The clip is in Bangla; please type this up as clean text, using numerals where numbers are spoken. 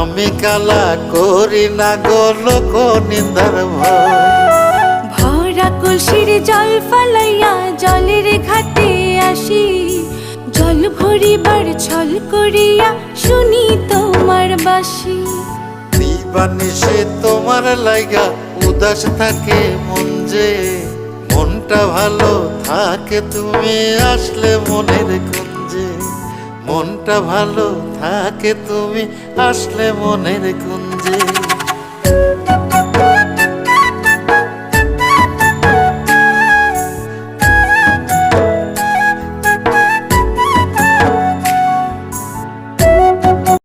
আমি কালা করি না গো লোক নিন্দার ভয়। ভরা কলসির জল ফালাইয়া জলের ঘাটে আসি, জল ভরিবার ছল করিয়া শুনি তোমার বাঁশি। দিবানিশে তোমার লাইগা উদাস থাকে মন যে, মনটা ভালো থাকে তুমি আসলে মনের কুঞ্জে। মনটা ভালো থাকে তুমি আসলে মনের কুঞ্জে।